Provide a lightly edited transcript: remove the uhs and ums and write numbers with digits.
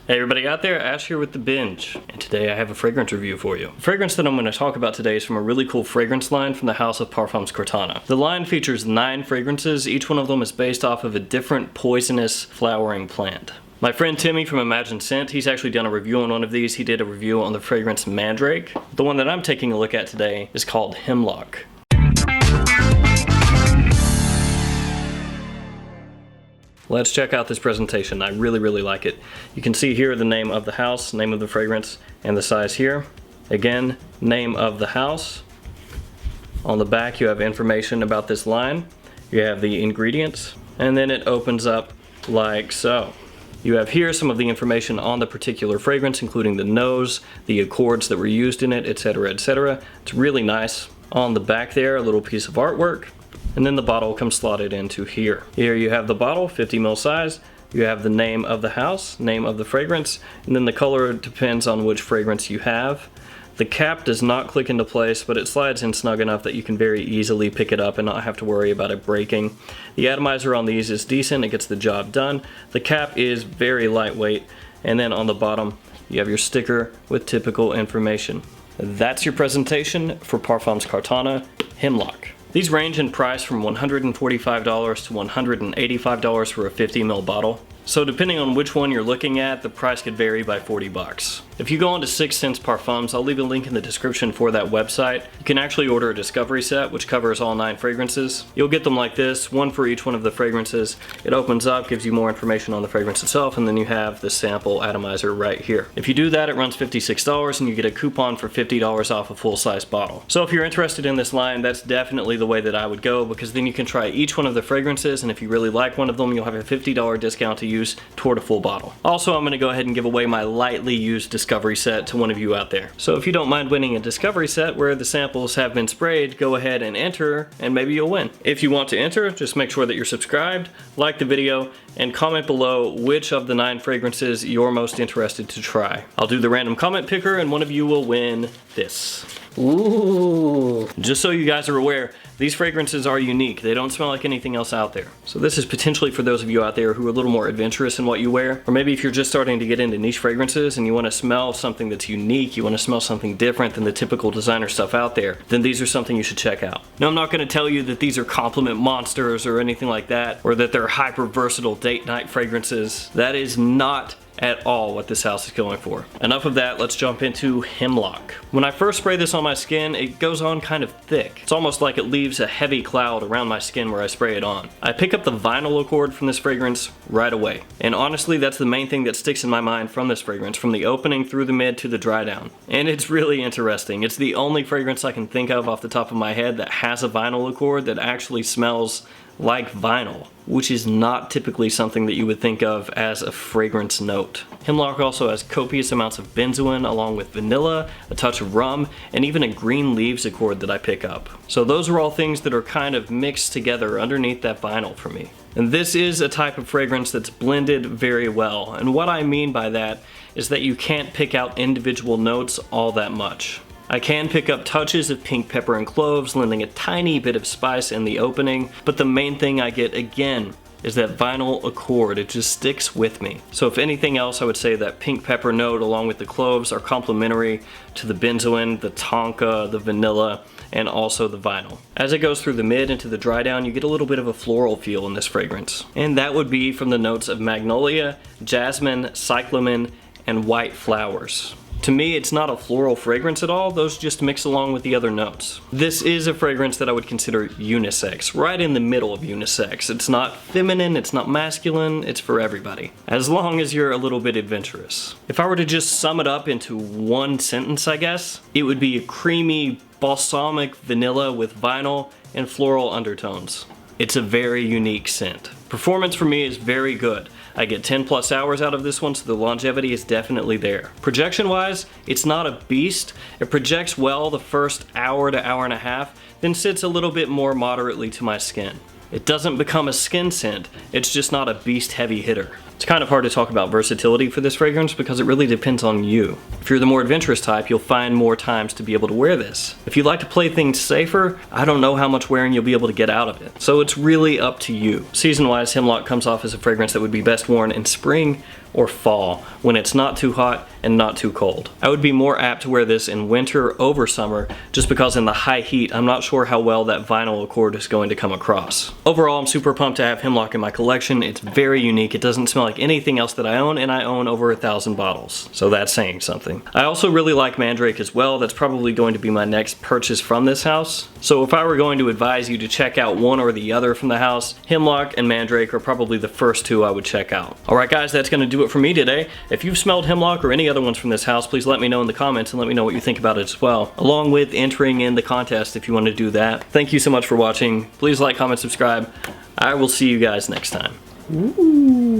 Hey everybody out there, Ash here with The Binge, and today I have a fragrance review for you. The fragrance that I'm going to talk about today is from a really cool fragrance line from the house of Parfums Quartana. The line features 9 fragrances, each one of them is based off of a different poisonous flowering plant. My friend Timmy from Imagine Scent, he's actually done a review on one of these. He did a review on the fragrance Mandrake. The one that I'm taking a look at today is called Hemlock. Let's check out this presentation. I really like it. You can see here the name of the house, name of the fragrance, and the size here. Again, name of the house. On the back you have information about this line. You have the ingredients, and then it opens up like so. You have here some of the information on the particular fragrance, including the nose, the accords that were used in it, etc., etc. It's really nice. On the back there, a little piece of artwork. And then the bottle comes slotted into here. Here you have the bottle, 50 ml size. You have the name of the house, name of the fragrance, and then the color depends on which fragrance you have. The cap does not click into place, but it slides in snug enough that you can very easily pick it up and not have to worry about it breaking. The atomizer on these is decent, it gets the job done. The cap is very lightweight, and then on the bottom you have your sticker with typical information. That's your presentation for Parfums Quartana Hemlock. These range in price from $145 to $185 for a 50 ml bottle. So depending on which one you're looking at, the price could vary by 40 bucks. If you go on to 6 Sense Parfums, I'll leave a link in the description for that website. You can actually order a discovery set which covers all 9 fragrances. You'll get them like this, one for each one of the fragrances. It opens up, gives you more information on the fragrance itself, and then you have the sample atomizer right here. If you do that, it runs $56 and you get a coupon for $50 off a full-size bottle. So if you're interested in this line, that's definitely the way that I would go, because then you can try each one of the fragrances, and if you really like one of them, you'll have a $50 discount to use toward a full bottle. Also, I'm going to go ahead and give away my lightly used discovery set to one of you out there. So if you don't mind winning a discovery set where the samples have been sprayed, go ahead and enter and maybe you'll win. If you want to enter, just make sure that you're subscribed, like the video, and comment below which of the 9 fragrances you're most interested to try. I'll do the random comment picker and one of you will win this. Ooh. Just so you guys are aware, these fragrances are unique. They don't smell like anything else out there. So this is potentially for those of you out there who are a little more adventurous in what you wear, or maybe if you're just starting to get into niche fragrances and you want to smell something that's unique, you want to smell something different than the typical designer stuff out there, then these are something you should check out. Now, I'm not going to tell you that these are compliment monsters or anything like that, or that they're hyper versatile date night fragrances. That is not at all what this house is going for. Enough of that, let's jump into Hemlock. When I first spray this on my skin, it goes on kind of thick. It's almost like it leaves a heavy cloud around my skin where I spray it on. I pick up the vinyl accord from this fragrance right away. And honestly, that's the main thing that sticks in my mind from this fragrance, from the opening through the mid to the dry down. And it's really interesting. It's the only fragrance I can think of off the top of my head that has a vinyl accord that actually smells like vinyl, which is not typically something that you would think of as a fragrance note. Hemlock also has copious amounts of benzoin along with vanilla, a touch of rum, and even a green leaves accord that I pick up. So those are all things that are kind of mixed together underneath that vinyl for me. And this is a type of fragrance that's blended very well. And what I mean by that is that you can't pick out individual notes all that much. I can pick up touches of pink pepper and cloves, lending a tiny bit of spice in the opening, but the main thing I get again is that vinyl accord. It just sticks with me. So if anything else, I would say that pink pepper note along with the cloves are complementary to the benzoin, the tonka, the vanilla, and also the vinyl. As it goes through the mid into the dry down, you get a little bit of a floral feel in this fragrance. And that would be from the notes of magnolia, jasmine, cyclamen, and white flowers. To me, it's not a floral fragrance at all, those just mix along with the other notes. This is a fragrance that I would consider unisex, right in the middle of unisex. It's not feminine, it's not masculine, it's for everybody, as long as you're a little bit adventurous. If I were to just sum it up into one sentence, I guess, it would be a creamy, balsamic vanilla with vinyl and floral undertones. It's a very unique scent. Performance for me is very good. I get 10 plus hours out of this one, so the longevity is definitely there. Projection wise, it's not a beast. It projects well the first hour to hour and a half, then sits a little bit more moderately to my skin. It doesn't become a skin scent, it's just not a beast heavy hitter. It's kind of hard to talk about versatility for this fragrance because it really depends on you. If you're the more adventurous type, you'll find more times to be able to wear this. If you like to play things safer, I don't know how much wearing you'll be able to get out of it. So it's really up to you. Season-wise, Hemlock comes off as a fragrance that would be best worn in spring or fall, when it's not too hot and not too cold. I would be more apt to wear this in winter over summer, just because in the high heat, I'm not sure how well that vinyl accord is going to come across. Overall, I'm super pumped to have Hemlock in my collection. It's very unique. It doesn't smell like anything else that I own, and I own over 1,000 bottles. So that's saying something. I also really like Mandrake as well. That's probably going to be my next purchase from this house. So if I were going to advise you to check out one or the other from the house, Hemlock and Mandrake are probably the first two I would check out. Alright guys, that's going to do it for me today. If you've smelled Hemlock or any other ones from this house, please let me know in the comments and let me know what you think about it as well, along with entering in the contest if you want to do that. Thank you so much for watching. Please like, comment, subscribe. I will see you guys next time. Ooh.